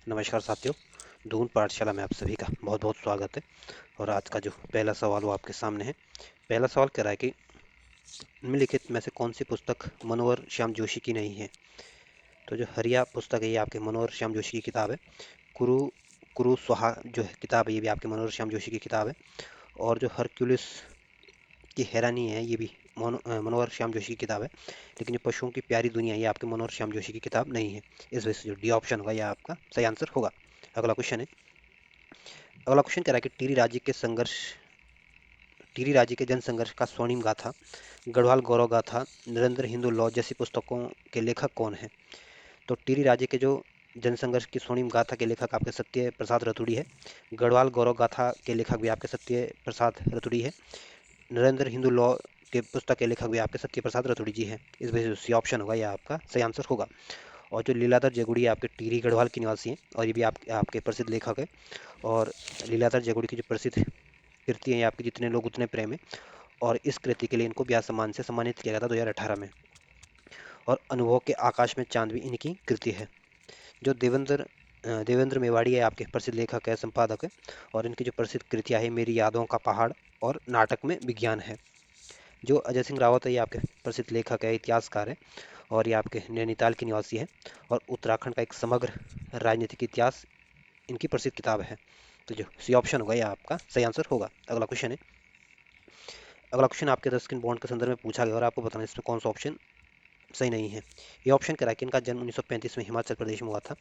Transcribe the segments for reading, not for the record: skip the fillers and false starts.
नमस्कार साथियों, दून पाठशाला में आप सभी का बहुत बहुत स्वागत है। और आज का जो पहला सवाल वो आपके सामने है। पहला सवाल कह रहा है कि निम्नलिखित में से कौन सी पुस्तक मनोहर श्याम जोशी की नहीं है। तो जो हरिया पुस्तक है ये आपके मनोहर श्याम जोशी की किताब है। कुरु कुरु स्वाहा जो है किताब है ये भी आपके मनोहर श्याम जोशी की किताब है। और जो हरक्यूलिस की हैरानी है ये भी मनोहर श्याम जोशी की किताब है। लेकिन जो पशुओं की प्यारी दुनिया ये आपके मनोहर श्याम जोशी की किताब नहीं है। इस वजह से जो डी ऑप्शन होगा यह आपका सही आंसर होगा। अगला क्वेश्चन है। अगला क्वेश्चन कह रहा है कि टिहरी राज्य के जन संघर्ष का स्वर्णिम गाथा, गढ़वाल गौरव गाथा, निरंतर हिंदू लॉ जैसी पुस्तकों के लेखक कौन है। तो टिहरी राज्य के जो जनसंघर्ष की स्वर्णिम गाथा के लेखक आपके सत्य प्रसाद रतुड़ी है। गढ़वाल गौरव गाथा के लेखक भी आपके सत्य प्रसाद रतुड़ी है। नरेंद्र हिंदू लॉ के पुस्तक के लेखक भी आपके सत्य प्रसाद रतुड़ी जी हैं। इस वजह से सी ऑप्शन होगा यह आपका सही आंसर होगा। और जो लीलाधर जगुड़ी आपके टिहरी गढ़वाल के निवासी हैं और ये भी आपके प्रसिद्ध लेखक है। और लीलाधर जगुड़ी की जो प्रसिद्ध कृति है आपकी जितने लोग उतने प्रेम है। और इस कृति के लिए इनको ब्यास सम्मान से सम्मानित किया गया था 2018 में। और अनुभव के आकाश में चांद भी इनकी कृति है। जो देवेंद्र मेवाड़ी है आपके प्रसिद्ध लेखक है संपादक है। और इनकी जो प्रसिद्ध कृतियाँ है मेरी यादों का पहाड़ और नाटक में विज्ञान है। जो अजय सिंह रावत है ये आपके प्रसिद्ध लेखक है इतिहासकार है। और ये आपके नैनीताल के निवासी है। और उत्तराखंड का एक समग्र राजनीतिक इतिहास इनकी प्रसिद्ध किताब है। तो जो सी ऑप्शन होगा यह आपका सही आंसर होगा। अगला क्वेश्चन है। अगला क्वेश्चन आपके रस्किन बॉन्ड के संदर्भ में पूछा गया और आपको बताना है इसमें कौन सा ऑप्शन सही नहीं है। ये ऑप्शन कह रहा है कि इनका जन्म 1935 में हिमाचल प्रदेश में हुआ था।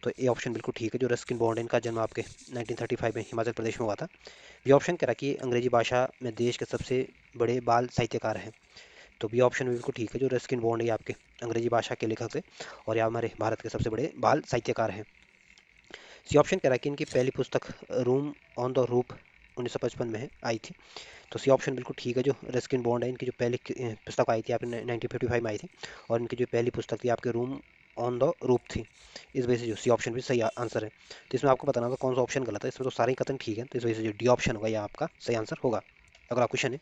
तो ये ऑप्शन बिल्कुल ठीक है। जो रस्किन बॉन्ड है इनका जन्म आपके 1935 में हिमाचल प्रदेश में हुआ था। ये ऑप्शन कह रहा है कि अंग्रेजी भाषा में देश के सबसे बड़े बाल साहित्यकार हैं। तो बी ऑप्शन भी बिल्कुल ठीक है। जो रस्किन बॉन्ड है ये आपके अंग्रेजी भाषा के लेखक थे। और ये हमारे भारत के सबसे बड़े बाल साहित्यकार हैं। सी ऑप्शन कह रहा है कि इनकी पहली पुस्तक रूम ऑन द रूफ 1955 में आई थी। तो सी ऑप्शन बिल्कुल ठीक है। जो रस्किन बॉन्ड है इनकी जो पहली पुस्तक आई थी आपने 1955 में आई थी। और इनकी जो पहली पुस्तक थी आपके रूम ऑन द रूफ थी। इस वजह से जो सी ऑप्शन भी सही आंसर है। तो इसमें आपको बताना होगा कौन सा ऑप्शन गलत है। इसमें तो सारे ही कथन ठीक है। तो इस वजह से जो डी ऑप्शन होगा यह आपका सही आंसर होगा। अगला क्वेश्चन है।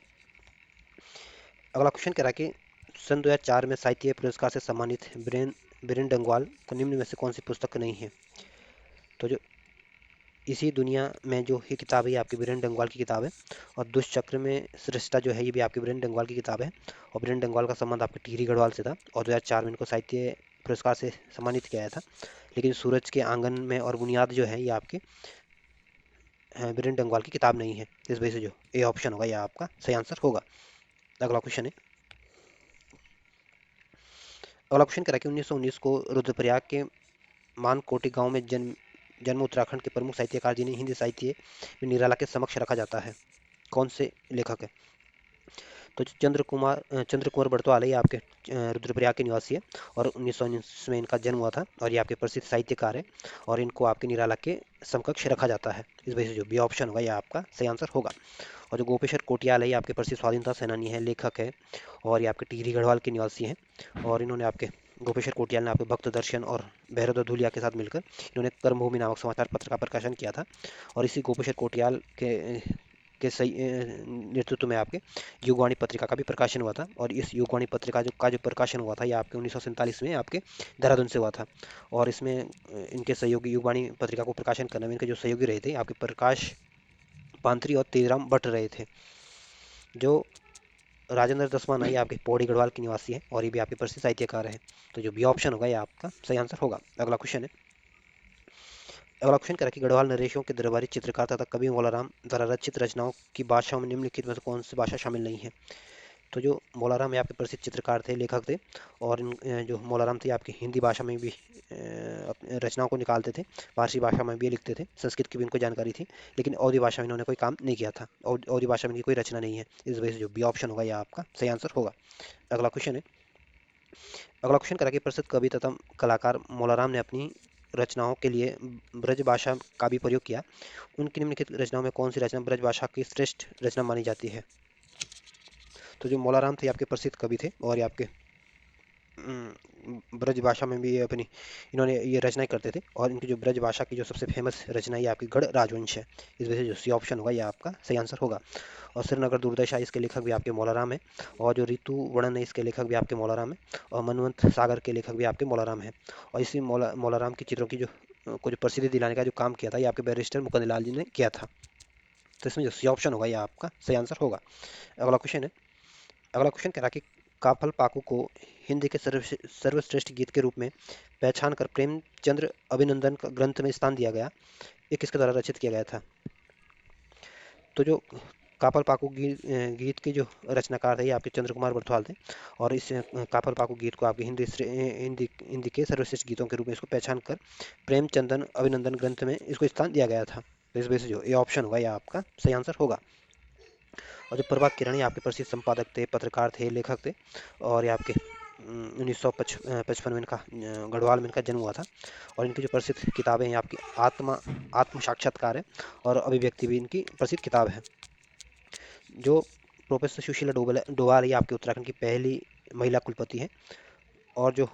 अगला क्वेश्चन कह रहा है कि सन 2004 में साहित्य पुरस्कार से सम्मानित बीरेन बीरेन डंगवाल को निम्न में से कौन सी पुस्तक नहीं है। तो जो इसी दुनिया में जो ये किताब है ये आपकी बीरेन डंगवाल की किताब है। और दुष्चक्र में श्रेष्ठता जो है ये भी आपकी बीरेन डंगवाल की किताब है। और बीरेन डंगवाल का संबंध आपके टिहरी गढ़वाल से था। और 2004 में इनको साहित्य पुरस्कार से सम्मानित किया गया था। लेकिन सूरज के आंगन में और बुनियाद जो है ये आपके बीरेन डंगवाल की किताब नहीं है। इस वजह से जो ए ऑप्शन होगा यह आपका सही आंसर होगा। अगला क्वेश्चन है। अगला क्वेश्चन कह रहा है कि 1919 को रुद्रप्रयाग के मानकोटी गांव में जन्म जन्म उत्तराखंड के प्रमुख साहित्यकार जिन्हें हिंदी साहित्य में निराला के समक्ष रखा जाता है। कौन से लेखक है। तो चंद्र कुंवर बड़तवाल है ये आपके रुद्रप्रयाग के निवासी है। और 1919 में इनका जन्म हुआ था। और ये आपके प्रसिद्ध साहित्यकार है। और इनको आपके निराला के समकक्ष रखा जाता है। इस वजह से जो बी ऑप्शन होगा यह आपका सही आंसर होगा। और जो गोपेश्वर कोटियाल है ये आपके प्रसिद्ध स्वाधीनता सेनानी है लेखक है। और ये आपके टिहरी गढ़वाल के निवासी हैं। और इन्होंने आपके गोपेश्वर कोटियाल ने आपके भक्त दर्शन और भैरव धूलिया के साथ मिलकर इन्होंने कर्मभूमि नामक समाचार पत्र का प्रकाशन किया था। और इसी गोपेश्वर कोटियाल के सही नेतृत्व में आपके युगवाणी पत्रिका का भी प्रकाशन हुआ था। और इस युगवाणी पत्रिका जो प्रकाशन हुआ था ये आपके 1947 में आपके देहरादून से हुआ था। और इसमें इनके सहयोगी युगवाणी पत्रिका को प्रकाशन करने में इनके जो सहयोगी रहे थे आपके प्रकाश पांत्री और तेजराम भट्ट रहे थे। जो राजेंद्र दसवान ये आपके पौड़ी गढ़वाल के निवासी है। और ये भी आपके प्रसिद्ध साहित्यकार है। तो जो बी ऑप्शन होगा ये आपका सही आंसर होगा। अगला क्वेश्चन है। अगला क्वेश्चन करा कि गढ़वाल नरेशों के दरबारी चित्रकार तथा कवि मौलाराम द्वारा रचित रचनाओं की भाषाओं में निम्नलिखित में से कौन सी भाषा शामिल नहीं है। तो जो मौलाराम ये आपके प्रसिद्ध चित्रकार थे लेखक थे। और जो मौलाराम थे आपकी हिंदी भाषा में भी अपनी रचनाओं को निकालते थे। फारसी भाषा में भी लिखते थे। संस्कृत की भी इनको जानकारी थी। लेकिन अवधी भाषा में इन्होंने कोई काम नहीं किया था। अवधी भाषा में इनकी कोई रचना नहीं है। इस वजह से जो बी ऑप्शन होगा यह आपका सही आंसर होगा। अगला क्वेश्चन है। अगला क्वेश्चन करा कि प्रसिद्ध कवि तथा कलाकार मौलाराम ने अपनी रचनाओं के लिए ब्रज भाषा का भी प्रयोग किया। उनकी निम्नलिखित रचनाओं में कौन सी रचना ब्रज भाषा की श्रेष्ठ रचना मानी जाती है। तो जो मौलाराम थे आपके प्रसिद्ध कवि थे। और ये आपके ब्रज भाषा में भी ये अपनी इन्होंने ये रचनाएं करते थे, और इनकी जो ब्रज भाषा की जो सबसे फेमस रचना है ये आपकी गढ़ राजवंश है। इस वजह से जो सी ऑप्शन होगा ये आपका सही आंसर होगा। और श्रीनगर दुर्दशा इसके लेखक भी आपके मौलाराम है, और जो ऋतु वर्णन है इसके लेखक भी आपके मौलाराम है, और मनवंत सागर के लेखक भी आपके मौलाराम है। और इसी मौलाराम की चित्रों की जो को जो प्रसिद्धि दिलाने का जो काम किया था ये आपके बैरिस्टर मुकुंदलाल जी ने किया था। तो इसमें जो सी ऑप्शन होगा ये आपका सही आंसर होगा। अगला क्वेश्चन है, अगला क्वेश्चन कह रहा है कि काफल पाकू को हिंदी के सर्वश्रेष्ठ गीत के रूप में पहचान कर प्रेमचंद्र अभिनंदन का ग्रंथ में स्थान दिया गया, ये किसके द्वारा रचित किया गया था? तो जो कापल पाकू गीत के जो रचनाकार थे ये आपके चंद्र कुमार बरथवाल थे, और इस कापल पाकू गीत को आपके हिंदी के सर्वश्रेष्ठ गीतों के रूप में इसको पहचान कर प्रेमचंदन अभिनंदन ग्रंथ में इसको स्थान दिया गया था। तो इस वजह से जो ये ऑप्शन होगा ये आपका सही आंसर होगा। और जो प्रभात किरण ये आपके प्रसिद्ध संपादक थे, पत्रकार थे, लेखक थे, और ये आपके 1955 में इनका गढ़वाल में इनका जन्म हुआ था। और इनकी जो प्रसिद्ध किताबें हैं आपकी आत्म साक्षात्कार है, और अभिव्यक्ति भी इनकी प्रसिद्ध किताब है। जो प्रोफेसर सुशीला डोभाल ये आपके उत्तराखंड की पहली महिला कुलपति है। और जो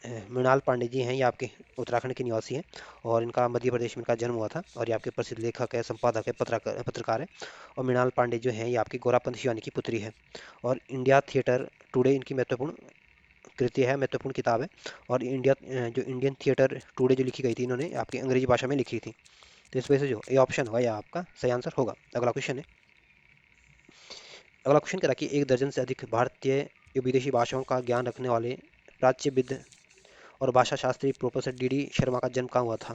मृणाल पांडे जी हैं ये आपके उत्तराखंड के निवासी हैं, और इनका मध्य प्रदेश में इनका जन्म हुआ था, और ये आपके प्रसिद्ध लेखक है, संपादक है, पत्रकार है। और मृणाल पांडे जो हैं ये आपकी गोरापंत शिवानी की पुत्री है। और इंडिया थिएटर टुडे इनकी महत्वपूर्ण कृति है, महत्वपूर्ण किताब है। और जो इंडियन थिएटर टुडे जो लिखी गई थी इन्होंने आपकी अंग्रेजी भाषा में लिखी थी। तो इस वजह से जो ये ऑप्शन होगा यह आपका सही आंसर होगा। अगला क्वेश्चन है, अगला क्वेश्चन कह रहा है कि एक दर्जन से अधिक भारतीय या विदेशी भाषाओं का ज्ञान रखने वाले प्राच्यविद और भाषा Shastri professor D D Sharma का जन्म कहाँ हुआ था?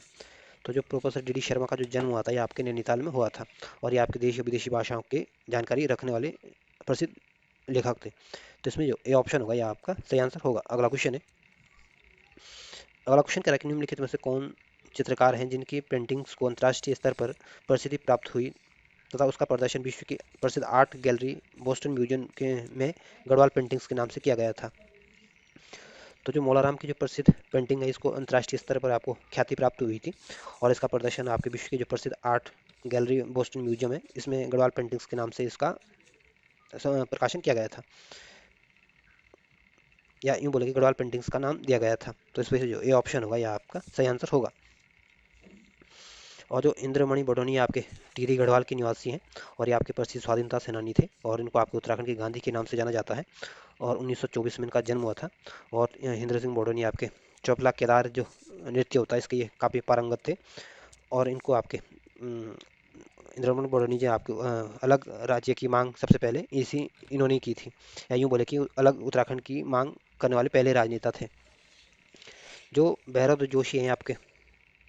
तो जो प्रोफेसर डी डी शर्मा का जो जन्म हुआ था ये आपके नैनीताल में हुआ था, और ये आपके देशी और विदेशी भाषाओं की जानकारी रखने वाले प्रसिद्ध लेखक थे। तो इसमें जो ए ऑप्शन होगा ये आपका सही आंसर होगा। अगला क्वेश्चन है, अगला क्वेश्चन कह रहा है कि निम्नलिखित में से कौन चित्रकार हैं जिनकी पेंटिंग्स को अंतर्राष्ट्रीय स्तर पर प्रसिद्धि प्राप्त हुई तथा उसका प्रदर्शन विश्व की प्रसिद्ध आर्ट गैलरी बोस्टन म्यूजियम के में गढ़वाल पेंटिंग्स के नाम से किया गया था? तो जो मौलाराम की जो प्रसिद्ध पेंटिंग है इसको अंतर्राष्ट्रीय स्तर पर आपको ख्याति प्राप्त हुई थी, और इसका प्रदर्शन आपके विश्व की जो प्रसिद्ध आर्ट गैलरी बोस्टन म्यूजियम है इसमें गढ़वाल पेंटिंग्स के नाम से इसका प्रकाशन किया गया था, या यूँ बोले कि गढ़वाल पेंटिंग्स का नाम दिया गया था। तो इस वजह से जो ये ऑप्शन होगा यह आपका सही आंसर होगा। और जो इंद्रमणि बडोनी आपके टिहरी गढ़वाल के निवासी हैं, और ये आपके प्रसिद्ध स्वाधीनता सेनानी थे, और इनको आपके उत्तराखंड के गांधी के नाम से जाना जाता है। और 1924 में इनका जन्म हुआ था। और इंद्र सिंह बडोनी आपके चौपला केदार जो नृत्य होता है इसके ये काफ़ी पारंगत थे। और इनको आपके इंद्रमण बडोनी जी आपके अलग राज्य की मांग सबसे पहले इसी इन्होंने की थी, या यूँ बोले कि अलग उत्तराखंड की मांग करने वाले पहले राजनेता थे। जो भैरव जोशी हैं आपके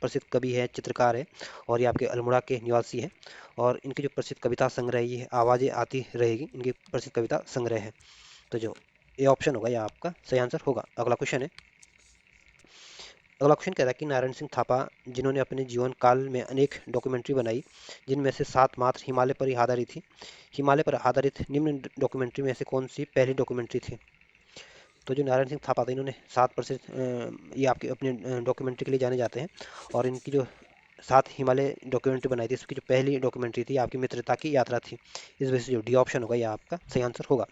प्रसिद्ध कवि है, चित्रकार है, और ये आपके अल्मोड़ा के निवासी हैं। और इनकी जो प्रसिद्ध कविता संग्रह ये आवाज़ें आती रहेगी इनकी प्रसिद्ध कविता संग्रह है। तो जो ये ऑप्शन होगा ये आपका सही आंसर होगा। अगला क्वेश्चन है, अगला क्वेश्चन कह रहा है कि नारायण सिंह थापा जिन्होंने अपने जीवन काल में अनेक डॉक्यूमेंट्री बनाई जिनमें से 7 मात्र हिमालय पर ही आधारित थी, हिमालय पर आधारित निम्न डॉक्यूमेंट्री में से कौन सी पहली डॉक्यूमेंट्री थी? तो जो नारायण सिंह थापा थे इन्होंने 7% ये आपके अपने डॉक्यूमेंट्री के लिए जाने जाते हैं, और इनकी जो 7 हिमालय डॉक्यूमेंट्री बनाई थी इसकी जो पहली डॉक्यूमेंट्री थी आपकी मित्रता की यात्रा थी। इस वजह से जो डी ऑप्शन होगा ये आपका सही आंसर होगा।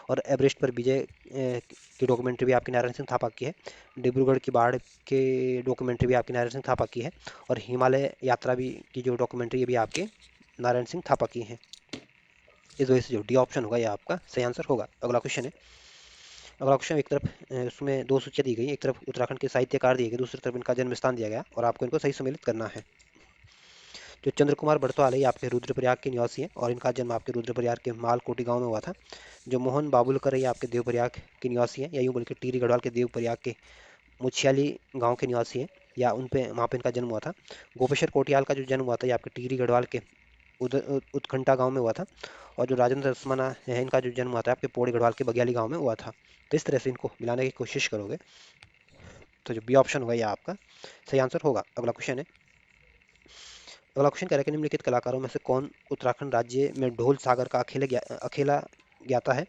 और एवरेस्ट पर विजय की डॉक्यूमेंट्री भी आपकी नारायण सिंह थापा की है, डिब्रूगढ़ की बाढ़ के डॉक्यूमेंट्री भी आपकी नारायण सिंह थापा की है, और हिमालय यात्रा भी की जो डॉक्यूमेंट्री ये भी आपके नारायण सिंह थापा की है। इस वजह से जो डी ऑप्शन होगा ये आपका सही आंसर होगा। अगला क्वेश्चन है, अगला क्वेश्चन एक तरफ उसमें दो सूचियाँ दी गई, एक तरफ उत्तराखंड के साहित्यकार दिए गए, दूसरी तरफ इनका जन्म स्थान दिया गया, और आपको इनको सही सम्मिलित करना है। जो चंद्र कुमार बड़तवाल है ये आपके रुद्रप्रयाग के निवासी हैं, और इनका जन्म आपके रुद्रप्रयाग के मालकोटी गांव में हुआ था। जो मोहन बाबुलकर है ये आपके देवप्रयाग के निवासी हैं, या यूँ बोल के टिहरी गढ़वाल के देवप्रयाग के मुछियाली गांव के निवासी हैं, या उन पे वहाँ पे इनका जन्म हुआ था। गोपेश्वर कोटियाल का जो जन्म हुआ था ये आपके टिहरी गढ़वाल के उत्कंठा गांव में हुआ था। और जो राजेंद्र रसमाना है इनका जो जन्म हुआ था आपके पौड़ी गढ़वाल के बग्याली गांव में हुआ था। तो इस तरह से इनको मिलाने की कोशिश करोगे तो जो बी ऑप्शन होगा ये आपका सही आंसर होगा। अगला क्वेश्चन है, अगला क्वेश्चन कह रहा है कि निम्नलिखित कलाकारों में से कौन उत्तराखंड राज्य में ढोल सागर का अकेला ज्ञाता है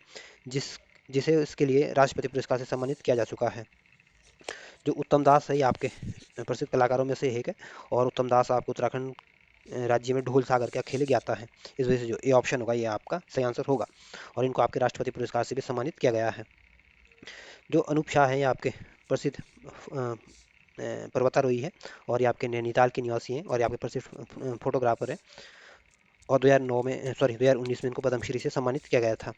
जिस जिसे इसके लिए राष्ट्रपति पुरस्कार से सम्मानित किया जा चुका है? जो उत्तम दास है ये आपके प्रसिद्ध कलाकारों में से एक है, और उत्तम दास आपको उत्तराखंड राज्य में ढोल सागर के अकेले ज्ञाता है। इस वजह से जो ए ऑप्शन होगा ये आपका सही आंसर होगा, और इनको आपके राष्ट्रपति पुरस्कार से भी सम्मानित किया गया है। जो अनूप शाह है ये आपके प्रसिद्ध पर्वतारोही है और ये आपके नैनीताल के निवासी हैं और ये आपके प्रसिद्ध फोटोग्राफर है। और 2009 में, सॉरी 2019 में इनको पद्मश्री से सम्मानित किया गया था।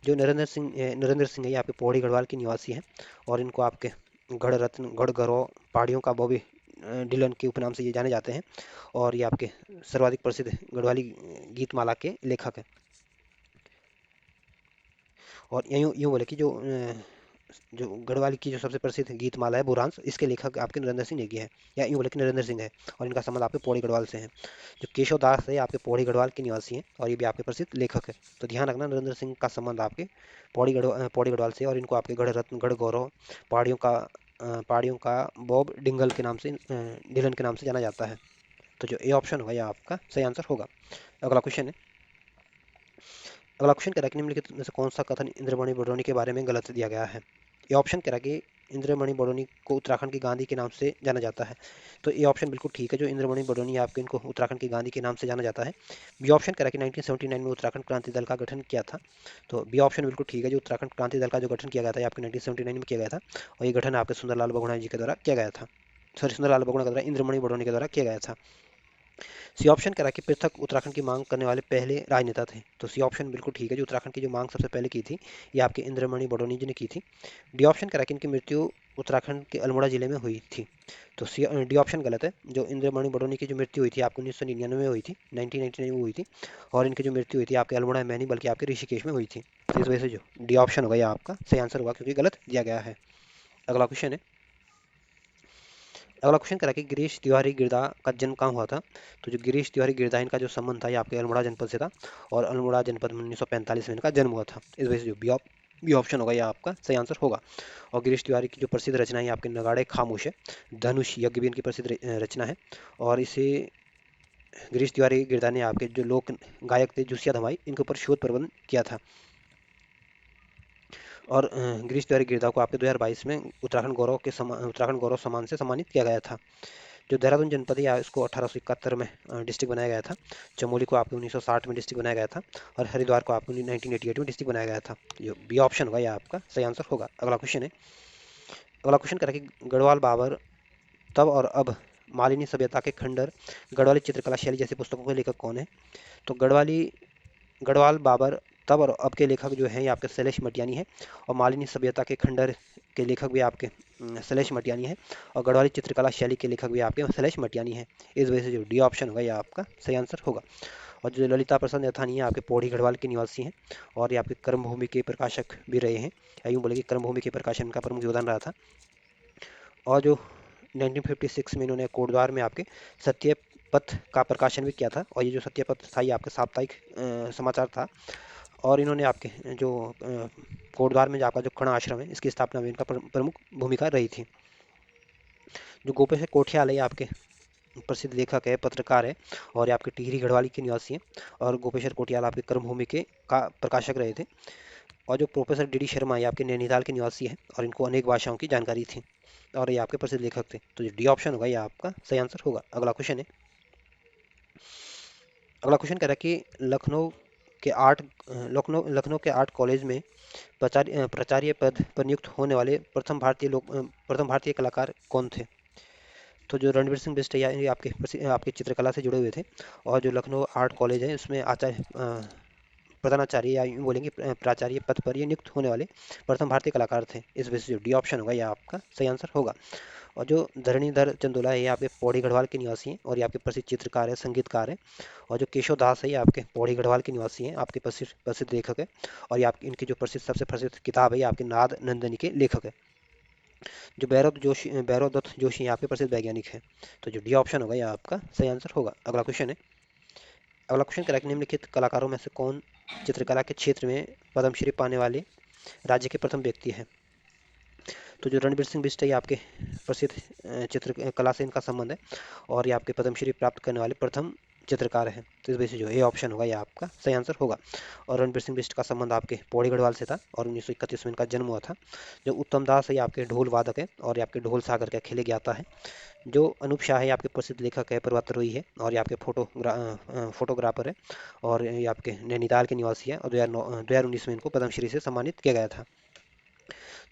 जो नरेंद्र सिंह है ये आपके पौड़ी गढ़वाल के निवासी हैं और इनको आपके गढ़ रत्न, गढ़ गौरव, पहाड़ियों का बॉबी डिलन के उपनाम से ये जाने जाते हैं और ये आपके सर्वाधिक प्रसिद्ध गढ़वाली गीतमाला के लेखक हैं। और यूँ यूँ बोले कि जो गढ़वाली की जो सबसे प्रसिद्ध गीतमाला है बुरांस, इसके लेखक आपके नरेंद्र सिंह नेगी है, या यूँ बोले कि नरेंद्र सिंह है। और इनका संबंध आपके पौड़ी गढ़वाल से है। जो केशव दास है आपके पौड़ी गढ़वाल के निवासी हैं और ये भी आपके प्रसिद्ध लेखक है। तो ध्यान रखना, नरेंद्र सिंह का संबंध आपके पौड़ी गढ़वाल से, और इनको आपके गढ़ रत्न, गढ़ गौरव, पहाड़ियों का बॉब डिंगल के नाम से, डिलन के नाम से जाना जाता है। तो जो ए ऑप्शन होगा यह आपका सही आंसर होगा। अगला क्वेश्चन है। अगला क्वेश्चन कह रहा है कि निम्नलिखित में से कौन सा कथन इंद्रमणि बडोनी के बारे में गलत दिया गया है। ये ऑप्शन कह रहा है कि इंद्रमणि बडोनी को उत्तराखंड की गांधी के नाम से जाना जाता है। तो ये ऑप्शन बिल्कुल ठीक है, जो इंद्रमणि बडोनी है आपके, इनको उत्तराखंड की गांधी के नाम से जाना जाता है। बी ऑप्शन कह रहा है कि 1979 में उत्तराखंड क्रांति दल का गठन किया था। तो बी ऑप्शन बिल्कुल ठीक है, जो उत्तराखंड क्रांति दल का जो गठन किया गया था ये आपके 1979 में किया गया था और ये गठन आपके सुंदरलाल बहुगुणा जी के द्वारा किया गया था। सॉरी, सुंदरलाल बहुगुणा के द्वारा इंद्रमणि बडोनी के द्वारा किया गया था। सी ऑप्शन कह रहा है कि पृथक उत्तराखंड की मांग करने वाले पहले राजनेता थे। तो सी ऑप्शन बिल्कुल ठीक है, जो उत्तराखंड की जो मांग सबसे पहले की थी ये आपके इंद्रमणि बडोनी जी ने की थी। डी ऑप्शन कह रहा है कि इनकी मृत्यु उत्तराखंड के अल्मोड़ा जिले में हुई थी। तो डी ऑप्शन गलत है। जो इंद्रमणि बडोनी की जो मृत्यु हुई थी आपको 1999 में हुई थी, 1999 में हुई थी। और इनकी जो मृत्यु हुई थी आपके अल्मोड़ा में नहीं बल्कि आपके ऋषिकेश में हुई थी। तो इस वजह से जो डी ऑप्शन होगा ये आपका सही आंसर होगा, क्योंकि गलत दिया गया है। अगला क्वेश्चन है। अगला क्वेश्चन करा कि गिरीश तिवारी गिरदा का जन्म कहाँ हुआ था। तो जो गिरीश तिवारी गिरदा इनका जो संबंध था ये आपके अल्मोड़ा जनपद से था और अल्मोड़ा जनपद में 1945 में इनका जन्म हुआ था। इस वजह से जो बी ऑप्शन होगा ये आपका सही आंसर होगा। और गिरीश तिवारी की जो प्रसिद्ध रचना है आपके नगाड़े खामोश है, धनुष यज्ञ भी इनकी प्रसिद्ध रचना है। और इसे गिरीश तिवारी गिरदा ने आपके जो लोक गायक थे जुसिया धमाई, इनके ऊपर शोध प्रबंध किया था। और गिरीश तिवारी गिरदा को आपके 2022 में उत्तराखंड गौरव सम्मान से सम्मानित किया गया था। जो देहरादून जनपद है इसको 1871 में डिस्ट्रिक्ट बनाया गया था। चमोली को आपको 1960 में डिस्ट्रिक्ट बनाया गया था और हरिद्वार को आपको 1988 में डिस्ट्रिक्ट बनाया गया था। जो बी ऑप्शन होगा यह आपका सही आंसर होगा। अगला क्वेश्चन है। अगला क्वेश्चन करें कि गढ़वाल बाबर तब और अब, मालिनी सभ्यता के खंडर, गढ़वाली चित्रकला शैली जैसी पुस्तकों के लेखक कौन है। तो गढ़वाल बाबर तब और अब के लेखक जो हैं ये आपके शैलेश मटियानी है और मालिनी सभ्यता के खंडर के लेखक भी आपके शैलेश मटियानी है और गढ़वाली चित्रकला शैली के लेखक भी आपके शैलेश मटियानी है। इस वजह से जो डी ऑप्शन होगा ये आपका सही आंसर होगा। और जो ललिता प्रसाद नैथानी है आपके पौड़ी गढ़वाल के निवासी हैं और ये आपके कर्मभूमि के प्रकाशक भी रहे हैं, या यूँ बोले कि कर्मभूमि के प्रकाशन का प्रमुख योगदान रहा था। और जो 1956 में इन्होंने कोटद्वार में आपके सत्यपथ का प्रकाशन भी किया था और ये जो सत्यपथ था ये आपका साप्ताहिक समाचार था। और इन्होंने आपके जो कोटद्वार में जो आपका जो कण आश्रम है इसकी स्थापना में इनका प्रमुख भूमिका रही थी। जो गोपेश कोठियाल है ये आपके प्रसिद्ध लेखक है, पत्रकार है और ये आपके टिहरी गढ़वाली के निवासी हैं। और गोपेश्वर कोटियाल आपके कर्मभूमि के का प्रकाशक रहे थे। और जो प्रोफेसर डी डी शर्मा ये आपके नैनीताल के निवासी हैं और इनको अनेक भाषाओं की जानकारी थी और ये आपके प्रसिद्ध लेखक थे। तो जो डी ऑप्शन होगा ये आपका सही आंसर होगा। अगला क्वेश्चन है। अगला क्वेश्चन कह रहा है कि लखनऊ के आर्ट कॉलेज में प्राचार्य पद पर नियुक्त होने वाले प्रथम भारतीय कलाकार कौन थे। तो जो रणवीर सिंह बिष्ट है ये आपके चित्रकला से जुड़े हुए थे और जो लखनऊ आर्ट कॉलेज है उसमें प्रधानाचार्य या यूँ बोलेंगे प्राचार्य पद पर ये नियुक्त होने वाले प्रथम भारतीय कलाकार थे। इस वजह से जो डी ऑप्शन होगा ये आपका सही आंसर होगा। और जो धरणीधर चंदोला है ये आपके पौड़ी गढ़वाल के निवासी हैं और ये आपके प्रसिद्ध चित्रकार है, संगीतकार है। और जो केशव दास है ये आपके पौड़ी गढ़वाल के निवासी हैं, आपके प्रसिद्ध प्रसिद्ध लेखक है। और ये आपकी इनकी जो सबसे प्रसिद्ध किताब है ये आपके नाद नंदनी के लेखक है। जो भैरव दत्त जोशी यहाँ पे प्रसिद्ध वैज्ञानिक है। तो जो डी ऑप्शन होगा ये आपका सही आंसर होगा। अगला क्वेश्चन है। अगला क्वेश्चन करें कि निम्नलिखित कलाकारों में से कौन चित्रकला के क्षेत्र में पद्मश्री पाने वाले राज्य के प्रथम व्यक्ति है। तो जो रणबीर सिंह बिष्ट है ये आपके प्रसिद्ध चित्रकला से इनका संबंध है और ये आपके पद्मश्री प्राप्त करने वाले प्रथम चित्रकार हैं। तो इस वजह से जो ए ऑप्शन होगा ये आपका सही आंसर होगा। और रणबीर सिंह बिष्ट का संबंध आपके पौड़ी गढ़वाल से था और 1931 में इनका जन्म हुआ था। जो उत्तम दास है ये आपके ढोल वादक है और ये आपके ढोल सागर के खेले ज्ञाता है। जो अनूप शाह है ये आपके प्रसिद्ध लेखक है, पर्वतारोही है और ये आपके फोटोग्राफर है और ये आपके नैनीताल के निवासी है और 2019 में इनको पद्मश्री से सम्मानित किया गया था।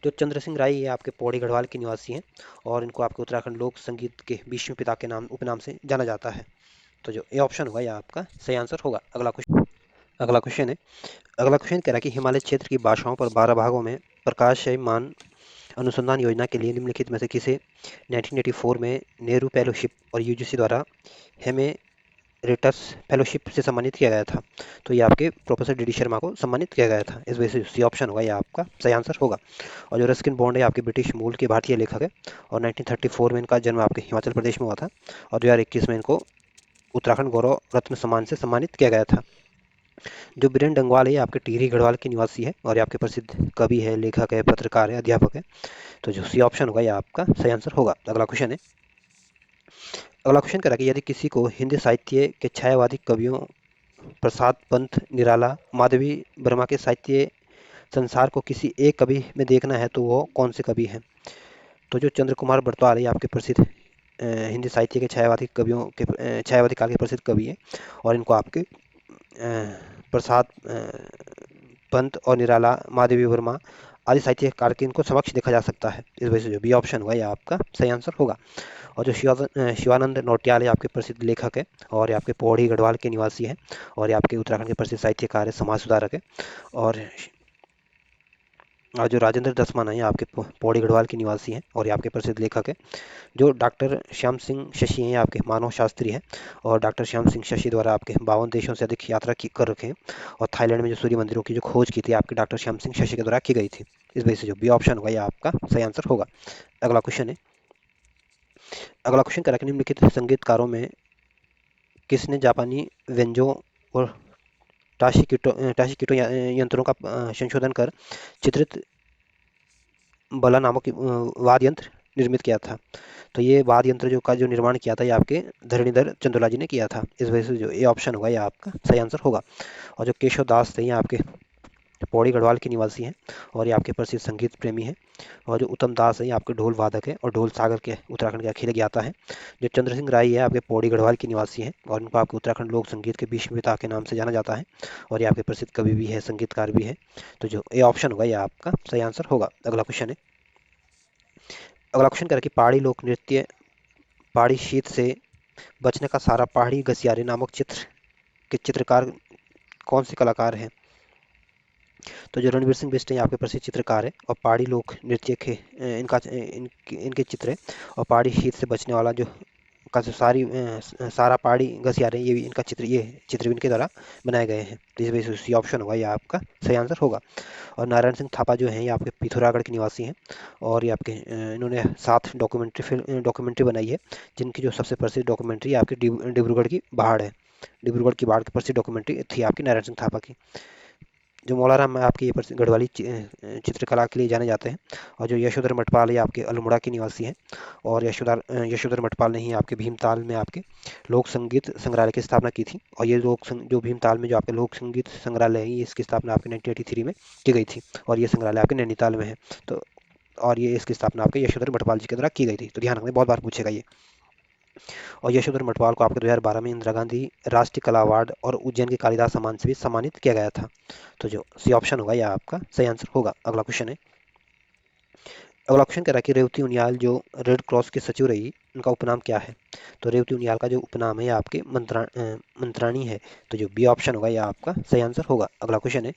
जो चंद्र सिंह राय ये आपके पौड़ी गढ़वाल के निवासी हैं और इनको आपके उत्तराखंड लोक संगीत के 20वें पिता के नाम उपनाम से जाना जाता है। तो जो ए ऑप्शन होगा यह आपका सही आंसर होगा। अगला क्वेश्चन है। अगला क्वेश्चन कह रहा है कि हिमालय क्षेत्र की भाषाओं पर 12 भागों में प्रकाशमान अनुसंधान योजना के लिए निम्नलिखित में से किसे 1984 में नेहरू फेलोशिप और यूजीसी द्वारा हेमेरेटस फेलोशिप से सम्मानित किया गया था? तो ये आपके प्रोफेसर डी डी शर्मा को सम्मानित किया गया था। इस वजह से सी ऑप्शन होगा, यह आपका सही आंसर होगा। और जो रस्किन बॉन्ड है आपके ब्रिटिश मूल के भारतीय लेखक है और 1934 में इनका जन्म आपके हिमाचल प्रदेश में हुआ था और 2021 में इनको उत्तराखंड गौरव रत्न सम्मान से सम्मानित किया गया था। जो बीरेन डंगवाल है ये आपके टिहरी गढ़वाल के निवासी है और ये आपके प्रसिद्ध कवि है, लेखक है, पत्रकार है, अध्यापक है। तो जो सी ऑप्शन होगा यह आपका सही आंसर होगा। अगला क्वेश्चन है। अगला क्वेश्चन कह रहा है कि यदि किसी को हिंदी साहित्य के छायावादी कवियों प्रसाद पंत निराला, माधवी वर्मा के साहित्य संसार को किसी एक कवि में देखना है तो वो कौन से कवि हैं? तो जो चंद्र कुमार बरतवाल है आपके प्रसिद्ध हिंदी साहित्य के छायावादी कवियों के छायावादी काल के प्रसिद्ध कवि हैं और इनको आपके प्रसाद पंत और निराला, माधवी वर्मा आदि साहित्यकार के इनको समक्ष देखा जा सकता है। इस वजह से जो बी ऑप्शन होगा यह आपका सही आंसर होगा। और जो शिवानंद नौटियाल है आपके प्रसिद्ध लेखक है और ये आपके पौड़ी गढ़वाल के निवासी हैं और ये आपके उत्तराखंड के प्रसिद्ध साहित्यकार है, समाज सुधारक है। और जो राजेंद्र दसमाना है आपके पौड़ी गढ़वाल के निवासी हैं और ये आपके प्रसिद्ध लेखक है। जो डॉक्टर श्याम सिंह शशि हैं आपके मानव शास्त्री हैं और डॉक्टर श्याम सिंह शशि द्वारा आपके 52 देशों से अधिक यात्रा कर रखे हैं और थाईलैंड में जो सूर्य मंदिरों की जो खोज की थी आपके डॉक्टर श्याम सिंह शशि के द्वारा की गई थी। इस वजह से जो बी ऑप्शन होगा यह आपका सही आंसर होगा। अगला क्वेश्चन है। अगला क्वेश्चन करा कि निम्नलिखित संगीतकारों में किसने जापानी व्यंजों और टाशिकिटो यंत्रों का संशोधन कर चित्रित बला नामक वाद्य यंत्र निर्मित किया था? तो ये वाद्य यंत्र जो निर्माण किया था ये आपके धरणीधर चंदोला जी ने किया था। इस वजह से जो ये ऑप्शन होगा ये आपका सही आंसर होगा। और जो केशव दास थे ये आपके पौड़ी गढ़वाल के निवासी हैं और ये आपके प्रसिद्ध संगीत प्रेमी हैं। और जो उत्तम दास है ये आपके ढोल वादक है और ढोल सागर के उत्तराखंड के अखिल ज्ञाता है। जो चंद्र सिंह राय है आपके पौड़ी गढ़वाल के निवासी हैं और इनको आपके उत्तराखंड लोक संगीत के भीष्म पिता के नाम से जाना जाता है और ये आपके प्रसिद्ध कवि भी है, संगीतकार भी है। तो जो ये ऑप्शन होगा ये आपका सही आंसर होगा। अगला क्वेश्चन है। अगला क्वेश्चन करें कि पहाड़ी लोक नृत्य पहाड़ी शीत से बचने का सारा पहाड़ी घसियारे नामक चित्र के चित्रकार कौन से कलाकार हैं? तो जो रणवीर सिंह बिष्ट हैं आपके प्रसिद्ध चित्रकार है और पहाड़ी लोक नृत्य के इनके चित्र है और पहाड़ी शीत से बचने वाला जो का जो सारा पहाड़ी घसियारे ये भी इनका चित्र, ये चित्र भी इनके द्वारा बनाए गए हैं। तो इस वजह से ऑप्शन होगा ये आपका सही आंसर होगा। और नारायण सिंह थापा जो हैं ये आपके पिथौरागढ़ के निवासी हैं और ये आपके इन्होंने 7 डॉक्यूमेंट्री बनाई है जिनकी जो सबसे प्रसिद्ध डॉक्यूमेंट्री आपकी डिब्रूगढ़ की बाढ़ है। डिब्रूगढ़ की बाढ़ की प्रसिद्ध डॉक्यूमेंट्री थी आपकी नारायण सिंह थापा की। जो मौलाराम आपकी ये गढ़वाली चित्रकला के लिए जाने जाते हैं। और जो यशोधर मटपाल ये आपके अल्मोड़ा के निवासी हैं और यशोधर मटपाल ने ही आपके भीमताल में आपके लोक संगीत संग्रहालय की स्थापना की थी और ये जो भीमताल में जो आपके लोक संगीत संग्रहालय है ये इसकी स्थापना आपके 1983 में की गई थी और ये संग्रहालय आपके नैनीताल में है। तो और ये इसकी स्थापना आपके यशोधर मटपाल जी के द्वारा की गई थी। तो ध्यान रखना, बहुत बार पूछेगा ये। और यशोधर मटवाल को आपके 2012 में इंदिरा गांधी राष्ट्रीय कला अवार्ड और उज्जैन के कालिदास सम्मान से भी सम्मानित किया गया था। तो जो सी ऑप्शन होगा यह आपका सही आंसर होगा। अगला क्वेश्चन है। अगला क्वेश्चन कह रहा है कि रेवती उनियाल जो रेड क्रॉस की सचिव रही उनका उपनाम क्या है? तो रेवती उनियाल का जो उपनाम है यह आपके मंत्राणी है। तो जो बी ऑप्शन होगा यह आपका सही आंसर होगा। अगला क्वेश्चन है।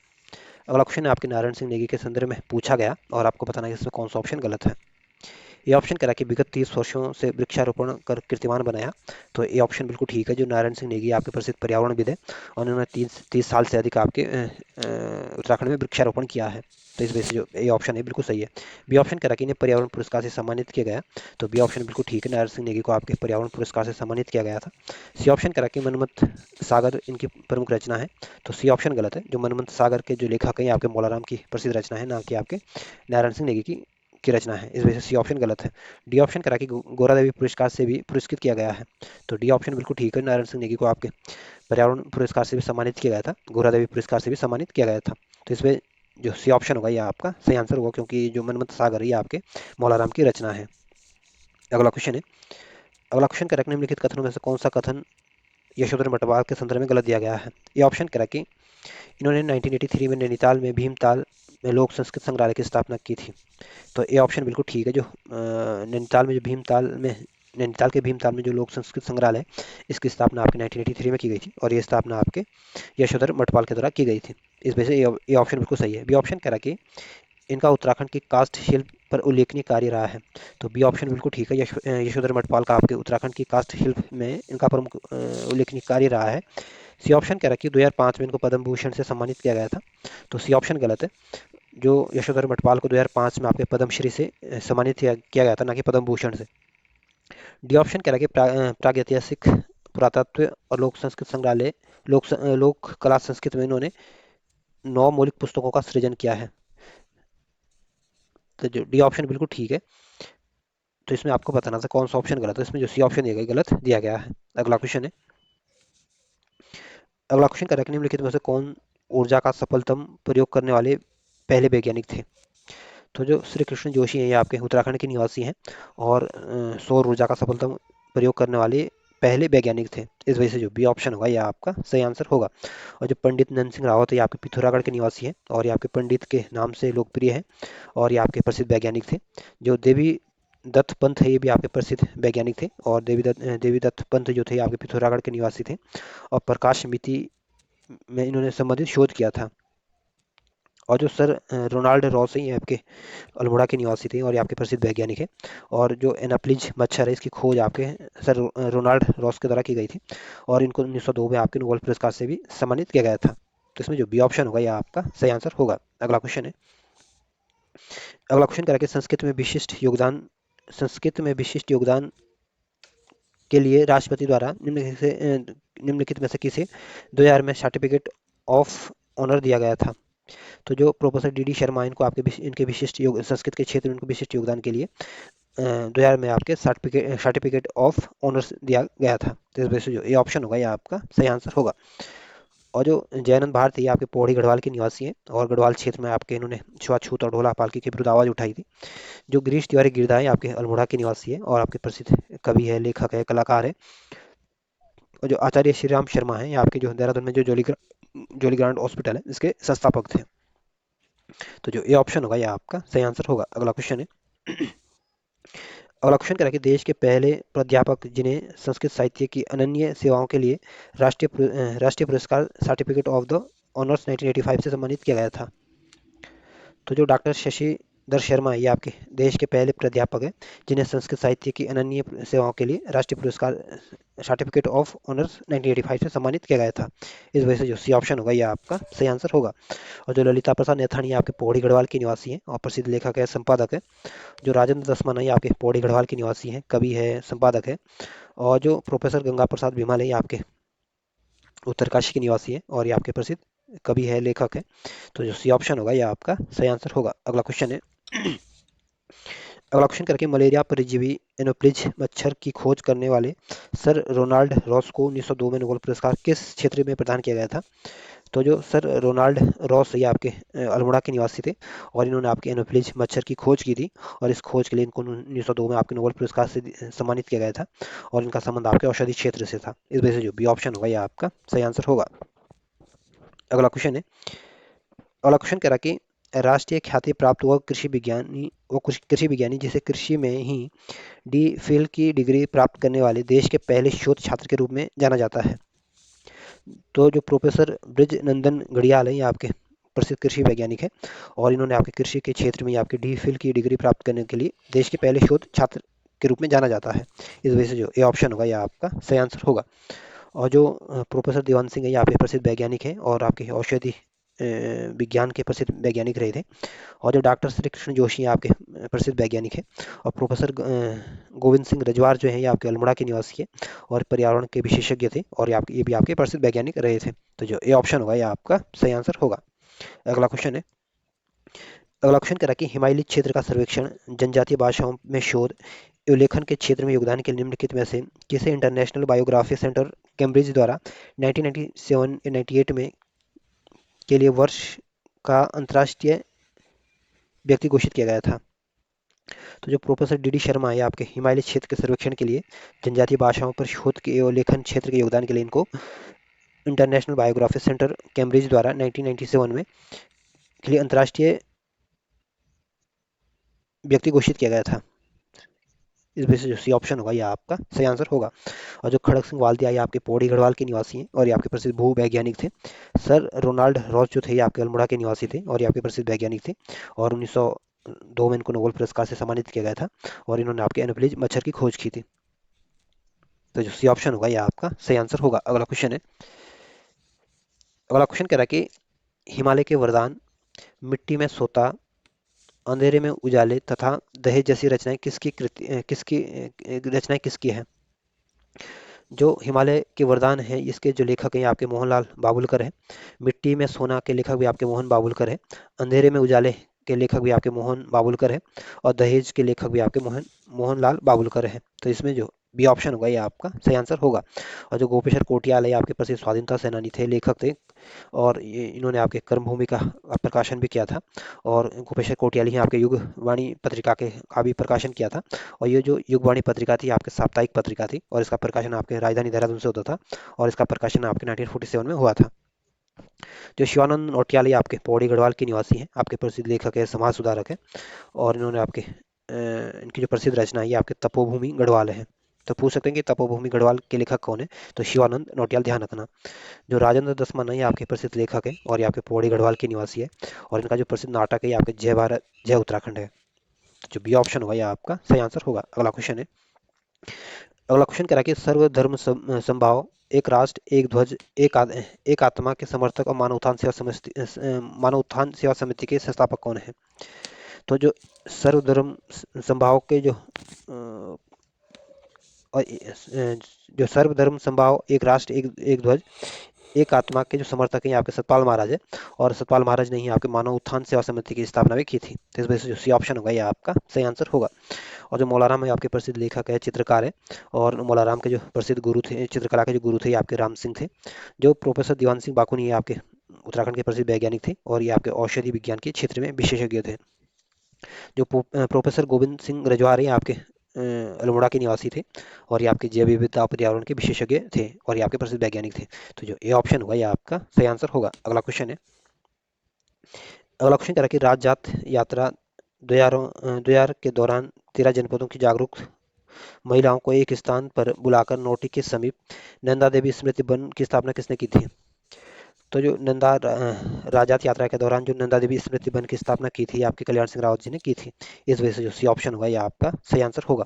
अगला क्वेश्चन है आपके नारायण सिंह नेगी के संदर्भ में पूछा गया और आपको बताना है इसमें कौन सा ऑप्शन गलत है। ये ऑप्शन कह रहा है कि विगत 30 वर्षों से वृक्षारोपण कर कीर्तिमान बनाया। तो ये ऑप्शन बिल्कुल ठीक है। जो नारायण सिंह नेगी आपके प्रसिद्ध पर्यावरणविद है और उन्होंने 30 साल से अधिक आपके उत्तराखंड में वृक्षारोपण किया है। तो इस वजह से जो ये ऑप्शन है बिल्कुल सही है। बी ऑप्शन कह रहा है कि इन्हें पर्यावरण पुरस्कार से सम्मानित किया गया। तो बी ऑप्शन बिल्कुल ठीक है, नारायण सिंह नेगी को आपके पर्यावरण पुरस्कार से सम्मानित किया गया था। सी ऑप्शन कह रहा है कि मनमथ सागर इनकी प्रमुख रचना है। तो सी ऑप्शन गलत है। जो मनमथ सागर के जो लेखक हैं आपके मौलाराम की प्रसिद्ध रचना है, ना कि आपके नारायण सिंह नेगी की रचना है। इस वजह से सी ऑप्शन गलत है। डी ऑप्शन करा कि गोरा देवी पुरस्कार से भी पुरस्कृत किया गया है। तो डी ऑप्शन बिल्कुल ठीक है। नारायण सिंह नेगी को आपके पर्यावरण पुरस्कार से भी सम्मानित किया गया था, गोरा देवी पुरस्कार से भी सम्मानित किया गया था। तो इसमें जो सी ऑप्शन होगा यह आपका सही आंसर होगा क्योंकि जो मनमथ सागर ये आपके मौलाराम की रचना है। अगला क्वेश्चन है। अगला क्वेश्चन करेक्ट निम्नलिखित कथनों में से कौन सा कथन यशोधर मटवाल के संदर्भ में गलत दिया गया है? ये ऑप्शन करा कि इन्होंने 1983 में नैनीताल में भीमताल में लोक संस्कृत संग्रहालय की स्थापना की थी। तो ये ऑप्शन बिल्कुल ठीक है। जो नैनीताल में जो भीमताल में नैनीताल के भीमताल में जो लोक संस्कृत संग्रहालय है, इसकी स्थापना आपके 1983 में की गई थी और ये स्थापना आपके यशोधर मठपाल के द्वारा की गई थी। इस वजह से ये ऑप्शन बिल्कुल सही है। बी ऑप्शन कह रहा है कि इनका उत्तराखंड की कास्ट शिल्प पर उल्लेखनीय कार्य रहा है। तो बी ऑप्शन बिल्कुल ठीक है। यशोधर मठपाल का आपके उत्तराखंड की कास्ट शिल्प में इनका प्रमुख उल्लेखनीय कार्य रहा है। सी ऑप्शन कह रहा है कि 2005 में इनको पद्म भूषण से सम्मानित किया गया था। तो सी ऑप्शन गलत है। जो यशोधर मठपाल को 2005 में आपके पद्मश्री से सम्मानित किया गया था, ना कि पद्म भूषण से। डी ऑप्शन कह रहा है कि प्रागैतिहासिक पुरातत्व और लोक संस्कृत संग्रहालय लोक कला संस्कृत में इन्होंने 9 मौलिक पुस्तकों का सृजन किया है। तो जो डी ऑप्शन बिल्कुल ठीक है। तो इसमें आपको बताना था कौन सा ऑप्शन गलत है। इसमें जो सी ऑप्शन दिया गया गलत दिया गया है। अगला क्वेश्चन है। अगला क्वेश्चन कह रहा है कि निम्नलिखित में से कौन ऊर्जा का सफलतम प्रयोग करने वाले पहले वैज्ञानिक थे। तो जो श्री कृष्ण जोशी हैं, ये आपके उत्तराखंड के निवासी हैं और सौर ऊर्जा का सफलतम प्रयोग करने वाले पहले वैज्ञानिक थे। इस वजह से जो बी ऑप्शन होगा, यह आपका सही आंसर होगा। और जो पंडित नंद सिंह रावत है, ये आपके पिथौरागढ़ के निवासी हैं और ये आपके पंडित के नाम से लोकप्रिय है और ये आपके प्रसिद्ध वैज्ञानिक थे। जो देवी दत्त पंत है, ये भी आपके प्रसिद्ध वैज्ञानिक थे और देवी दत्त पंत जो थे आपके पिथौरागढ़ के निवासी थे और प्रकाश मिति में इन्होंने संबंधित शोध किया था। और जो सर रोनाल्ड रॉस हैं, ये आपके अल्मोड़ा के निवासी थे और ये आपके प्रसिद्ध वैज्ञानिक हैं। और जो एनाप्लिज मच्छर है, इसकी खोज आपके सर रोनाल्ड रॉस के द्वारा की गई थी और इनको 1902 में आपके नोबेल पुरस्कार से भी सम्मानित किया गया था। तो इसमें जो बी ऑप्शन होगा, यह आपका सही आंसर होगा। अगला क्वेश्चन है। अगला क्वेश्चन करेंगे संस्कृत में विशिष्ट योगदान के लिए राष्ट्रपति द्वारा निम्नलिखित में से किसे 2000 में सर्टिफिकेट ऑफ ऑनर दिया गया था। तो जो प्रोफेसर डी डी शर्मा, इनको इनके विशिष्ट संस्कृत के क्षेत्र में इनको विशिष्ट योगदान के लिए 2000 में आपके सर्टिफिकेट ऑफ ऑनर्स दिया गया था। तो इस वजह से जो ये ऑप्शन होगा, यह आपका सही आंसर होगा। और जो जयानंद भारती, ये आपके पौड़ी गढ़वाल के निवासी हैं और गढ़वाल क्षेत्र में आपके इन्होंने छुआछूत और ढोला पालकी के विरुद्ध आवाज उठाई थी। जो गिरीश तिवारी गिरधा है, आपके अल्मोड़ा के निवासी है और आपके प्रसिद्ध कवि है, लेखक है, कलाकार है। और जो आचार्य श्री राम शर्मा है, ये आपके जो देहरादून में जो जोली ग्रांट हॉस्पिटल है, इसके संस्थापक थे। तो जो ये ऑप्शन होगा, यह आपका सही आंसर होगा। अगला क्वेश्चन है। अगला क्वेश्चन कह रहा है कि देश के पहले प्राध्यापक जिन्हें संस्कृत साहित्य की अनन्य सेवाओं के लिए राष्ट्रीय पुरस्कार सर्टिफिकेट ऑफ द ऑनर्स 1985 से सम्मानित किया गया था। तो जो डॉक्टर शशिधर शर्मा है, ये आपके देश के पहले प्राध्यापक हैं जिन्हें संस्कृत साहित्य की अनन्य सेवाओं के लिए राष्ट्रीय पुरस्कार सर्टिफिकेट ऑफ ऑनर्स 1985 से सम्मानित किया गया था। इस वजह से जो सी ऑप्शन होगा, यह आपका सही आंसर होगा। और जो ललिता प्रसाद नेथानी आपके पौड़ी गढ़वाल के निवासी हैं और प्रसिद्ध लेखक है, संपादक है। जो राजेंद्र दसमन है, ये आपके पौड़ी गढ़वाल के निवासी हैं, कवि है, संपादक है। और जो प्रोफेसर गंगा प्रसाद विमल है, ये आपके उत्तरकाशी के निवासी हैं और ये आपके प्रसिद्ध कवि है, लेखक है। तो जो सी ऑप्शन होगा, यह आपका सही आंसर होगा। अगला क्वेश्चन है। अगला क्वेश्चन करके मलेरिया परजीवी एनोफ्लिज मच्छर की खोज करने वाले सर रोनाल्ड रॉस को 1902 में नोबेल पुरस्कार किस क्षेत्र में प्रदान किया गया था। तो जो सर रोनाल्ड रॉस, ये आपके अल्मोड़ा के निवासी थे और इन्होंने आपके एनोफ्लिज मच्छर की खोज की थी और इस खोज के लिए इनको 1902 में आपके नोबेल पुरस्कार से सम्मानित किया गया था और इनका संबंध आपके औषधि क्षेत्र से था। इस वजह से जो बी ऑप्शन होगा, यह आपका सही आंसर होगा। अगला क्वेश्चन है। अगला क्वेश्चन कह रहा कि राष्ट्रीय ख्याति प्राप्त कृषि विज्ञानी जिसे कृषि में ही डी फिल की डिग्री प्राप्त करने वाले देश के पहले शोध छात्र के रूप में जाना जाता है। तो जो प्रोफेसर ब्रिज नंदन घड़ियाल है, ये आपके प्रसिद्ध कृषि वैज्ञानिक है और इन्होंने आपके कृषि के क्षेत्र में आपके डी फिल की डिग्री प्राप्त करने के लिए देश के पहले शोध छात्र के रूप में जाना जाता है। इस वजह से जो ये ऑप्शन होगा, यह आपका सही आंसर होगा। और जो प्रोफेसर दीवान सिंह है, ये आपके प्रसिद्ध वैज्ञानिक हैं और आपके औषधि विज्ञान के प्रसिद्ध वैज्ञानिक रहे थे। और जो डॉक्टर श्री कृष्ण जोशी हैं, आपके प्रसिद्ध वैज्ञानिक हैं। और प्रोफेसर गोविंद सिंह रजवार जो है, ये आपके अल्मोड़ा के निवासी है और पर्यावरण के विशेषज्ञ थे और ये भी आपके प्रसिद्ध वैज्ञानिक रहे थे। तो जो ये ऑप्शन होगा, यह आपका सही आंसर होगा। अगला क्वेश्चन है। अगला क्वेश्चन करा कि हिमालय क्षेत्र का सर्वेक्षण, जनजातीय भाषाओं में शोध एवं लेखन के क्षेत्र में योगदान के निम्नलिखित में से किसे इंटरनेशनल बायोग्राफी सेंटर कैम्ब्रिज द्वारा 1997-98 में के लिए वर्ष का अंतर्राष्ट्रीय व्यक्ति घोषित किया गया था। तो जो प्रोफेसर डी डी शर्मा है, आपके हिमालय क्षेत्र के सर्वेक्षण के लिए जनजातीय भाषाओं पर शोध के एवं लेखन क्षेत्र के योगदान के लिए इनको इंटरनेशनल बायोग्राफी सेंटर कैम्ब्रिज द्वारा 1997 में के लिए अंतर्राष्ट्रीय व्यक्ति घोषित किया गया था? इस वजह से जो सी ऑप्शन होगा ये आपका सही आंसर होगा। और जो खड़क सिंह वाल्दिया ये आपके पौड़ी गढ़वाल के निवासी हैं और ये आपके प्रसिद्ध भू वैज्ञानिक थे। सर रोनाल्ड रॉस जो थे ये आपके अल्मोड़ा के निवासी थे और ये आपके प्रसिद्ध वैज्ञानिक थे और 1902 में इनको नोबेल पुरस्कार से सम्मानित किया गया था और इन्होंने आपके एनोफिलीज मच्छर की खोज की थी। तो जो सी ऑप्शन होगा ये आपका सही आंसर होगा। अगला क्वेश्चन है। अगला क्वेश्चन कह रहा है कि हिमालय के वरदान, मिट्टी में सोता, अंधेरे में उजाले तथा दहेज जैसी रचनाएं रचनाएं किसकी है? जो हिमालय के वरदान है इसके जो लेखक हैं आपके मोहनलाल बाबुलकर है। मिट्टी में सोना के लेखक भी आपके मोहन बाबुलकर है। अंधेरे में उजाले के लेखक भी आपके मोहन बाबुलकर है और दहेज के लेखक भी आपके मोहनलाल बाबुलकर है। तो इसमें जो बी ऑप्शन होगा ये आपका सही आंसर होगा। और जो गोपेश्वर कोटियाल है आपके प्रसिद्ध स्वाधीनता सेनानी थे, लेखक थे और ये इन्होंने आपके कर्मभूमि का प्रकाशन भी किया था और गोपेश्वर कोटियाल ही आपके युगवाणी पत्रिका का भी प्रकाशन किया था। और ये जो युगवाणी पत्रिका थी आपके साप्ताहिक पत्रिका थी और इसका प्रकाशन आपके राजधानी देहरादून से होता था और इसका प्रकाशन आपके 1947 में हुआ था। जो शिवानंद नौटियाल ये आपके पौड़ी गढ़वाल के निवासी हैं, आपके प्रसिद्ध लेखक है, समाज सुधारक है और इन्होंने आपके इनकी जो प्रसिद्ध रचना है ये आपके तपोभूमि गढ़वाल है। तो पूछ सकते हैं कि तपोभूमि गढ़वाल के लेखक कौन है? तो शिवानंद नौटियाल, ध्यान रखना। जो राजेंद्र दसमन है ये आपके प्रसिद्ध लेखक है और ये आपके पौड़ी गढ़वाल के निवासी है और इनका जो प्रसिद्ध नाटक है ये आपके जय भारत जय उत्तराखंड है। तो जो बी ऑप्शन होगा ये आपका सही आंसर होगा। अगला क्वेश्चन है। अगला क्वेश्चन कह रहा है कि सर्वधर्म समभाव, एक राष्ट्र एक ध्वज, एक आत्मा के समर्थक और मानव उत्थान सेवा समिति के संस्थापक कौन है? तो जो सर्वधर्म समभाव के जो सर्वधर्म समभाव, एक राष्ट्र एक ध्वज, एक आत्मा के जो समर्थक हैं आपके सतपाल महाराज है और सतपाल महाराज ने ही आपके मानव उत्थान सेवा समिति की स्थापना भी की थी। तो इस वजह से जो सी ऑप्शन होगा ये आपका सही आंसर होगा। और जो मौलाराम है आपके प्रसिद्ध लेखक है, चित्रकार है और मौलाराम के जो प्रसिद्ध गुरु थे, चित्रकला के जो गुरु थे ये आपके राम सिंह थे। जो प्रोफेसर दीवान सिंह बाकुनी ये आपके उत्तराखंड के प्रसिद्ध वैज्ञानिक थे और ये आपके औषधि विज्ञान के क्षेत्र में विशेषज्ञ थे। जो प्रोफेसर गोविंद सिंह रजवार ये आपके अल्मोड़ा के निवासी थे और ये आपके जैव विविधता और पर्यावरण के विशेषज्ञ थे और ये आपके प्रसिद्ध वैज्ञानिक थे। तो जो ए ऑप्शन होगा ये आपका सही आंसर होगा। अगला क्वेश्चन है। अगला क्वेश्चन कह रहा है कि राज जात यात्रा 2000 के दौरान 13 जनपदों की जागरूक महिलाओं को एक स्थान पर बुलाकर नोटी के समीप नंदा देवी स्मृति वन की स्थापना किसने की थी? तो जो राजात यात्रा के दौरान जो नंदा देवी स्मृति वन की स्थापना की थी आपके कल्याण सिंह रावत जी ने की थी। इस वजह से जो सी ऑप्शन होगा ये आपका सही आंसर होगा।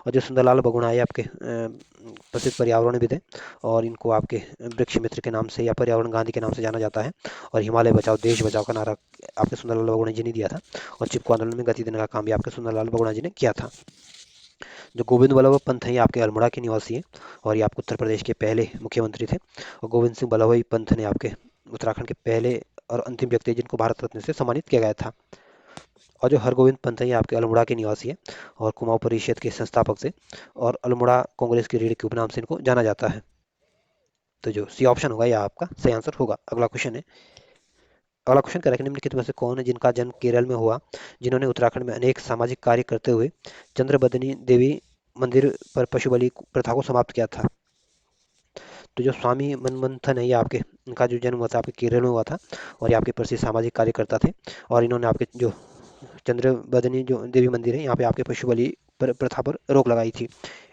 और जो सुंदरलाल बगुड़ा ये आपके प्रसिद्ध पर्यावरणविद हैं और इनको आपके वृक्ष मित्र के नाम से या पर्यावरण गांधी के नाम से जाना जाता है और हिमालय बचाओ देश बचाओ का नारा आपके सुंदरलाल बगुड़ा जी ने दिया था और चिपको आंदोलन में गति देने का काम भी आपके सुंदरलाल बगुड़ा जी ने किया था। जो गोविंद वल्लभ पंत हैं ये आपके अल्मोड़ा के निवासी हैं और ये आपके उत्तर प्रदेश के पहले मुख्यमंत्री थे और गोविंद सिंह बल्लभ पंत ने आपके उत्तराखंड के पहले और अंतिम व्यक्ति जिनको भारत रत्न से सम्मानित किया गया था। और जो हरगोविंद पंत है ये आपके अल्मोड़ा के निवासी है और कुमाऊं परिषद के संस्थापक थे और अल्मोड़ा कांग्रेस की रीढ़ के उपनाम से इनको जाना जाता है। तो जो सी ऑप्शन होगा ये आपका सही आंसर होगा। अगला क्वेश्चन है। अगला क्वेश्चन करें निम्नलिखित में से कौन है जिनका जन्म केरल में हुआ, जिन्होंने उत्तराखंड में अनेक सामाजिक कार्य करते हुए चंद्रबदनी देवी मंदिर पर पशु बलि प्रथा को समाप्त किया था? तो जो स्वामी मनमंथन है ये आपके इनका जो जन्म हुआ था आपके केरल में हुआ था और ये आपके प्रसिद्ध सामाजिक कार्यकर्ता थे और इन्होंने आपके जो चंद्रबदनी जो देवी मंदिर है यहाँ पे आपके पशु बलि प्रथा पर रोक लगाई थी।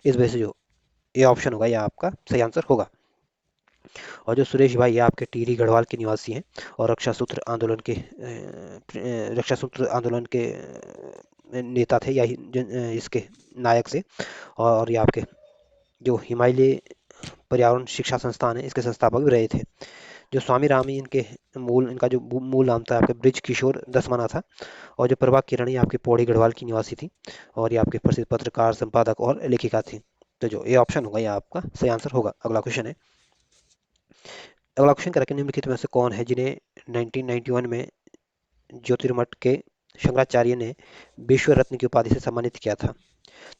इस वजह से जो ये ऑप्शन होगा ये आपका सही आंसर होगा। और जो सुरेश भाई ये आपके टिहरी गढ़वाल के निवासी हैं और रक्षा सूत्र आंदोलन के नेता थे या इसके नायक से और ये आपके जो हिमालय पर्यावरण शिक्षा संस्थान है इसके संस्थापक भी रहे थे। जो स्वामी रामी इनका जो मूल नाम था आपके ब्रिज किशोर दसमाना था और जो प्रभा किरण ये आपके पौड़ी गढ़वाल की निवासी थी और ये आपके प्रसिद्ध पत्रकार, संपादक और लेखिका थी। तो जो ये ऑप्शन होगा ये आपका सही आंसर होगा। अगला क्वेश्चन है। अगला क्वेश्चन करें कि निम्नलिखित में से कौन है जिन्हें 1991 में ज्योतिर्मठ के शंकराचार्य ने विश्व रत्न की उपाधि से सम्मानित किया था?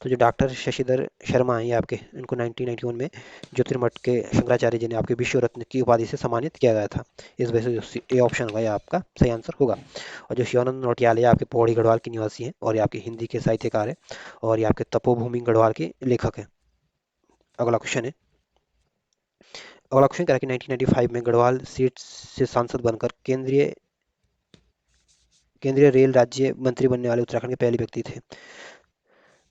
तो जो डॉक्टर शशिधर शर्मा हैं ये आपके इनको 1991 में ज्योतिर्मठ के शंकराचार्य जी ने आपके विश्व रत्न की उपाधि से सम्मानित किया गया था। इस वजह से जो ए ऑप्शन होगा ये आपका सही आंसर होगा। और जो शिवानंद नौटियाल ये आपके पौड़ी गढ़वाल के निवासी हैं और ये आपके हिंदी के साहित्यकार हैं और ये आपके तपोभूमि गढ़वाल के लेखक हैं। अगला क्वेश्चन है। अगला क्वेश्चन कह रहा है कि 1995 में गढ़वाल सीट से सांसद बनकर केंद्रीय रेल राज्य मंत्री बनने वाले उत्तराखंड के पहले व्यक्ति थे।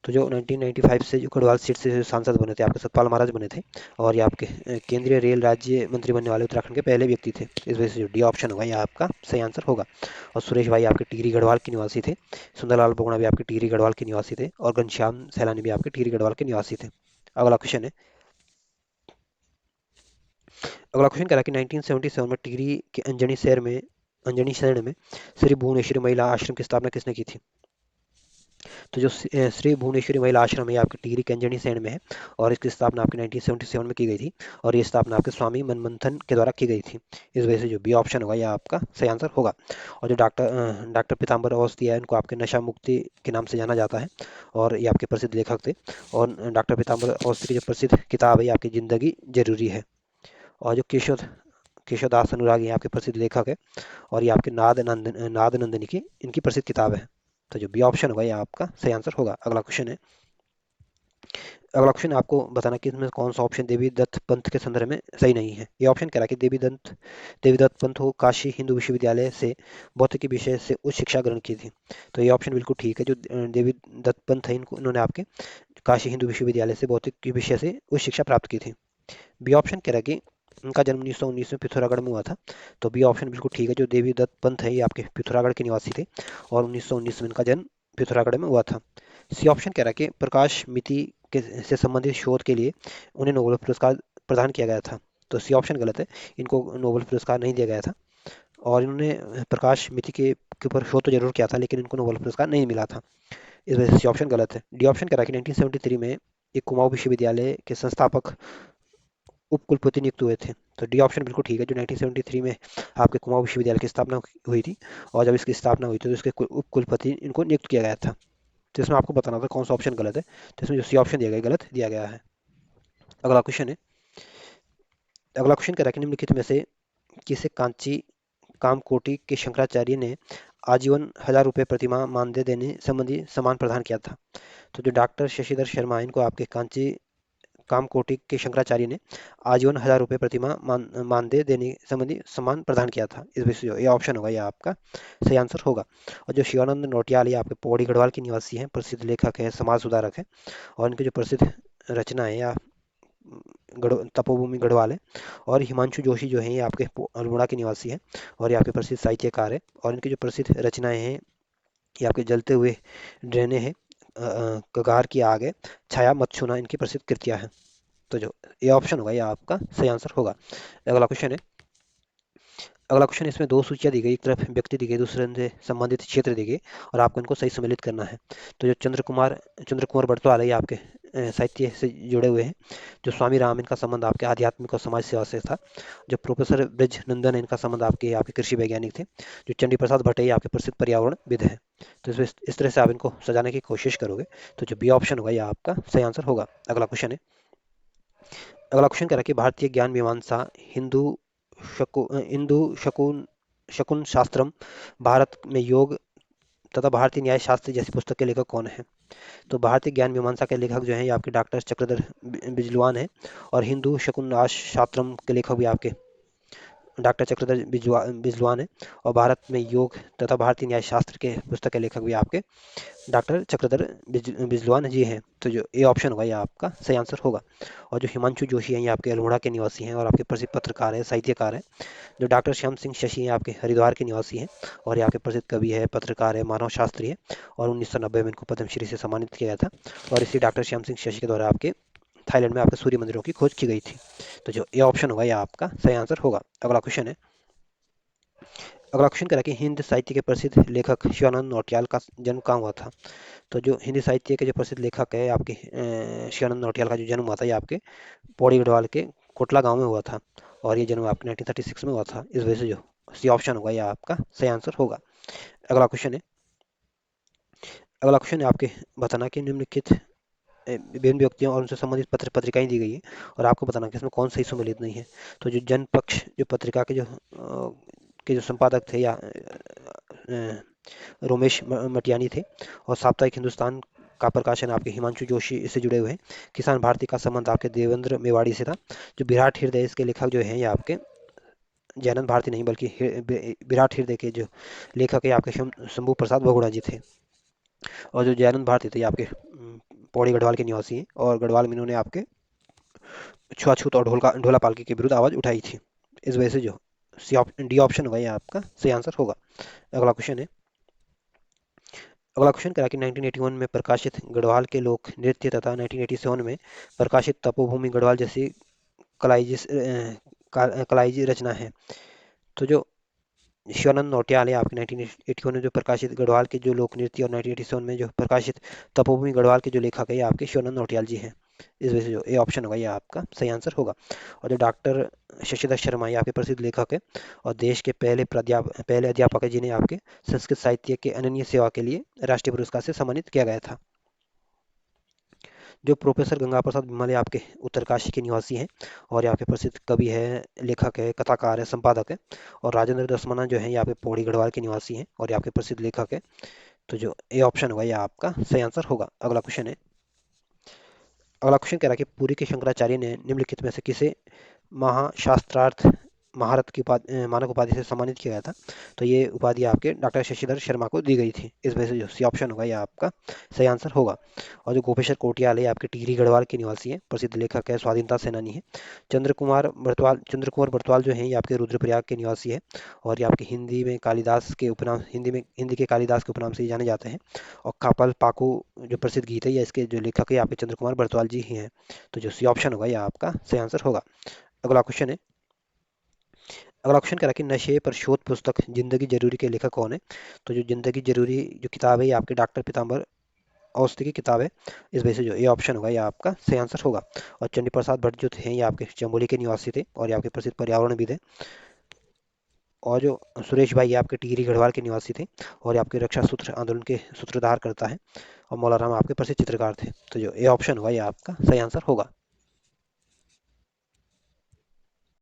तो जो 1995 से जो गढ़वाल सीट से जो सांसद बने थे आपके सतपाल महाराज बने थे, और ये आपके केंद्रीय रेल राज्य मंत्री बनने वाले उत्तराखंड के पहले व्यक्ति थे। इस वजह से जो डी ऑप्शन होगा ये आपका सही आंसर होगा। और सुरेश भाई आपके टिहरी गढ़वाल के निवासी थे। सुंदरलाल बोगड़ा भी आपके टिहरी गढ़वाल के निवासी थे, और घनश्याम सैलानी भी आपके टिहरी गढ़वाल के निवासी थे। अगला क्वेश्चन है, अगला क्वेश्चन कह रहा है कि 1977 में टिहरी के अंजनी शहर में श्री भुवनेश्वरी महिला आश्रम की स्थापना किसने की थी? तो जो श्री भुवनेश्वरी महिला आश्रम है ये आपके टिहरी के अंजनी शहर में है, और इसकी स्थापना आपके 1977 में की गई थी, और ये स्थापना आपके स्वामी मनमंथन के द्वारा की गई थी। इस वजह से जो बी ऑप्शन होगा यह आपका सही आंसर होगा। और जो डॉक्टर पीताम्बर अवस्थी है इनको आपके नशा मुक्ति के नाम से जाना जाता है, और ये आपके प्रसिद्ध लेखक थे। और डॉक्टर पीताम्बर अवस्थी की जो प्रसिद्ध किताब है ये आपकी जिंदगी जरूरी है। और जो केशवदास अनुरागी ये आपके प्रसिद्ध लेखक है, और ये आपके नाद नंदिनी की इनकी प्रसिद्ध किताब है। तो जो बी ऑप्शन होगा ये आपका सही आंसर होगा। अगला क्वेश्चन है, अगला क्वेश्चन आपको बताना कि इसमें कौन सा ऑप्शन देवी दत्त पंथ के संदर्भ में सही नहीं है। ये ऑप्शन कह रहा है कि देवी दत्त पंथ को काशी हिंदू विश्वविद्यालय से भौतिकी विषय से उच्च शिक्षा ग्रहण की थी। तो ये ऑप्शन बिल्कुल ठीक है। जो देवी दत्त पंथ है इनको इन्होंने आपके काशी हिंदू विश्वविद्यालय से भौतिकी विषय से उच्च शिक्षा प्राप्त की थी। बी ऑप्शन कह रहा है कि उनका जन्म 1919 में पिथौरागढ़ में हुआ था। तो बी ऑप्शन बिल्कुल ठीक है। जो देवी दत्त पंथ है ये आपके पिथौरागढ़ के निवासी थे, और 1919 में इनका जन्म पिथौरागढ़ में हुआ था। सी ऑप्शन कह रहा है कि प्रकाश मिति से संबंधित शोध के लिए उन्हें नोबेल पुरस्कार प्रदान किया गया था। तो सी ऑप्शन गलत है, इनको नोबेल पुरस्कार नहीं दिया गया था। और इन्होंने प्रकाश मिति के ऊपर शोध तो जरूर किया था, लेकिन इनको नोबेल पुरस्कार नहीं मिला था। इस वजह से सी ऑप्शन गलत है। डी ऑप्शन कह रहा है कि 1973 में एक कुमाऊं विश्वविद्यालय के संस्थापक उपकुलपति नियुक्त हुए थे। तो डी ऑप्शन बिल्कुल ठीक है। जो 1973 में आपके कुमाऊं विश्वविद्यालय की स्थापना हुई थी, और जब इसकी स्थापना हुई थी तो इसके उपकुलपति इनको नियुक्त किया गया था। तो इसमें आपको बताना था कौन सा ऑप्शन गलत है। तो इसमें जो सी ऑप्शन दिया गया गलत दिया गया है। अगला क्वेश्चन है, अगला क्वेश्चन कह रहा है कि निम्नलिखित में से किसे कांची कामकोटि के शंकराचार्य ने आजीवन 1,000 रुपये प्रतिमाह मानदेय देने संबंधी सम्मान प्रदान किया था? तो जो डॉक्टर शशिधर शर्मा इनको आपके कांची कामकोटि के शंकराचार्य ने आजीवन 1,000 रुपये प्रतिमाह मानदेय देने संबंधी सम्मान प्रदान किया था। इस विषय ये ऑप्शन होगा, ये आपका सही आंसर होगा। और जो शिवानंद नौटियाल ये आपके पौड़ी गढ़वाल के निवासी हैं, प्रसिद्ध लेखक हैं, समाज सुधारक हैं, और इनकी जो प्रसिद्ध रचना है या तपोभूमि गढ़वाल है। और हिमांशु जोशी जो है ये आपके अल्मोड़ा के निवासी हैं, और ये आपके प्रसिद्ध साहित्यकार है। और इनकी जो प्रसिद्ध रचनाएं हैं ये आपके जलते हुए ड्रेने हैं, कगार की आग है, छाया मत छूना इनकी प्रसिद्ध कृतियां हैं। तो जो ये ऑप्शन होगा ये आपका सही आंसर होगा। अगला क्वेश्चन है, अगला क्वेश्चन इसमें दो सूचियां दी गई, एक तरफ व्यक्ति दी गई, दूसरे से संबंधित क्षेत्र दी गई, और आपको इनको सही सम्मिलित करना है। तो जो चंद्र कुमार बरतवाल है ये आपके साहित्य से जुड़े हुए हैं। जो स्वामी राम इनका संबंध आपके आध्यात्मिक और समाज सेवा से था। जो प्रोफेसर ब्रिज नंदन है इनका संबंध आपके आपके कृषि वैज्ञानिक थे। जो चंडी प्रसाद भट्ट है ये आपके प्रसिद्ध पर्यावरणविद है। तो इस तरह से आप इनको सजाने की कोशिश करोगे तो जो बी ऑप्शन होगा ये आपका सही आंसर होगा। अगला क्वेश्चन है, अगला क्वेश्चन कह रहा है कि भारतीय ज्ञान मीमांसा हिंदू हिंदू शकुन शकुन शास्त्रम, भारत में योग तथा भारतीय न्याय शास्त्र जैसी पुस्तक के लेखक कौन है? तो भारतीय ज्ञान मीमांसा के लेखक जो हैं ये आपके डॉक्टर चक्रधर बिजलवान हैं, और हिंदू शकुन शास्त्रम के लेखक भी आपके डॉक्टर चक्रधर बिजलवान है। और भारत में योग तथा भारतीय न्याय शास्त्र के पुस्तक के लेखक भी आपके डॉक्टर चक्रधर बिजलवान जी हैं। तो जो ए ऑप्शन होगा ये आपका सही आंसर होगा। और जो हिमांशु जोशी हैं ये आपके अल्मोड़ा के निवासी हैं, और आपके प्रसिद्ध पत्रकार हैं, साहित्यकार हैं। जो डॉक्टर श्याम सिंह शशि हैं आपके हरिद्वार के निवासी हैं, और ये आपके प्रसिद्ध कवि है, पत्रकार है, मानव शास्त्री है। और 1990 में इनको पद्मश्री से सम्मानित किया गया था। और इसी डॉक्टर श्याम सिंह शशि के द्वारा आपके थाईलैंड में आपके सूर्य मंदिरों की खोज की गई थी। तो जो ए ऑप्शन होगा ये आपका सही आंसर होगा। अगला क्वेश्चन है, अगला क्वेश्चन करा कि हिंद साहित्य के प्रसिद्ध लेखक शिवानंद नौटियाल का जन्म कहाँ हुआ था? तो जो हिंदी साहित्य के जो प्रसिद्ध लेखक है आपके शिवानंद नौटियाल का जो जन्म हुआ था ये आपके पौड़ी गढ़वाल के कोटला गांव में हुआ था, और ये जन्म आपके 1936 में हुआ था। इस वजह से जो सी ऑप्शन होगा ये आपका सही आंसर होगा। अगला क्वेश्चन है, अगला क्वेश्चन है आपके बताना कि निम्नलिखित विभिन्न व्यक्तियों और उनसे संबंधित पत्र पत्रिकाएं दी गई है, और आपको बताना कि इसमें कौन सही सम्मिलित नहीं है। तो जो जनपक्ष जो पत्रिका के जो संपादक थे या रोमेश मटियानी थे, और साप्ताहिक हिंदुस्तान का प्रकाशन आपके हिमांशु जोशी इससे जुड़े हुए हैं। किसान भारती का संबंध आपके देवेंद्र मेवाड़ी से था। जो विराट हृदय इसके लेखक जो हैं ये आपके जयनंद भारती नहीं बल्कि विराट हृदय के जो लेखक है आपके शंभू प्रसाद बहुगुणा जी थे। और जो जयनंद भारती थे ये आपके पौड़ी गढ़वाल के निवासी हैं और गढ़वाल में इन्होंने आपके छुआछूत और ढोला पालकी के विरुद्ध आवाज उठाई थी। इस वजह से जो डी ऑप्शन होगा ये आपका सही आंसर होगा। अगला क्वेश्चन है। अगला क्वेश्चन करा कि 1981 में प्रकाशित गढ़वाल के लोक नृत्य तथा 1987 में प्रकाशित तपोभूमि गढ़वाल जैसी कलाइजी रचना है। तो जो शिवानंद नौटियाल है आपके 1981 में जो प्रकाशित गढ़वाल के जो लोक नृत्य और 1987 में जो प्रकाशित तपोभूमि गढ़वाल के जो लेखक है ये आपके शिवानंद नौटियाल जी हैं। इस वजह से जो ए ऑप्शन होगा ये आपका सही आंसर होगा। और जो डॉक्टर शशिधर शर्मा ये आपके प्रसिद्ध लेखक है और देश के पहले अध्यापक है जिन्हें आपके संस्कृत साहित्य के अनन्य सेवा के लिए राष्ट्रीय पुरस्कार से सम्मानित किया गया था। जो प्रोफेसर गंगा प्रसाद विमल आपके उत्तरकाशी के निवासी हैं और यहाँ पे प्रसिद्ध कवि है, लेखक है, कथाकार है, संपादक है। और राजेंद्र दसमना जो है यहाँ पे पौड़ी गढ़वाल के निवासी हैं और यहाँ पे प्रसिद्ध लेखक है। तो जो ए ऑप्शन होगा ये आपका सही आंसर होगा। अगला क्वेश्चन है। अगला क्वेश्चन कह रहा है कि पुरी के शंकराचार्य ने निम्नलिखित में से किसे महाशास्त्रार्थ महारथ की मानक उपाधि से सम्मानित किया गया था। तो ये उपाधि आपके डॉक्टर शशिधर शर्मा को दी गई थी। इस वजह से जो सी ऑप्शन होगा ये आपका सही आंसर होगा। और जो गोपेश्वर कोटियाल है आपके टिहरी गढ़वाल के निवासी हैं, प्रसिद्ध लेखक है, स्वाधीनता सेनानी है। चंद्र कुमार बरतवाल जो हैं ये आपके रुद्रप्रयाग के निवासी है और ये आपके हिंदी में कालिदास के उपनाम हिंदी के कालिदास के उपनाम से ही जाने जाते हैं। और कापल पाकू जो प्रसिद्ध गीत है या इसके जो लेखक है आपके चंद्र कुमार बरतवाल जी ही हैं। तो जो सी ऑप्शन होगा ये आपका सही आंसर होगा। अगला क्वेश्चन है। अगला क्वेश्चन कह रहा है कि नशे पर शोध पुस्तक जिंदगी जरूरी के लेखक कौन है। तो जो जिंदगी जरूरी जो किताब है ये आपके डॉक्टर पीताम्बर औस्ती की किताब है। इस वजह से जो ये ऑप्शन होगा ये आपका सही आंसर होगा। और चंडी प्रसाद भट्ट जो थे ये आपके चमोली के निवासी थे और ये आपके प्रसिद्ध पर्यावरणविद थे। और जो सुरेश भाई ये आपके टिहरी गढ़वाल के निवासी थे और ये आपके रक्षा सूत्र आंदोलन के सूत्रधार करता है। और मौलाराम आपके प्रसिद्ध चित्रकार थे। तो जो ए ऑप्शन होगा ये आपका सही आंसर होगा।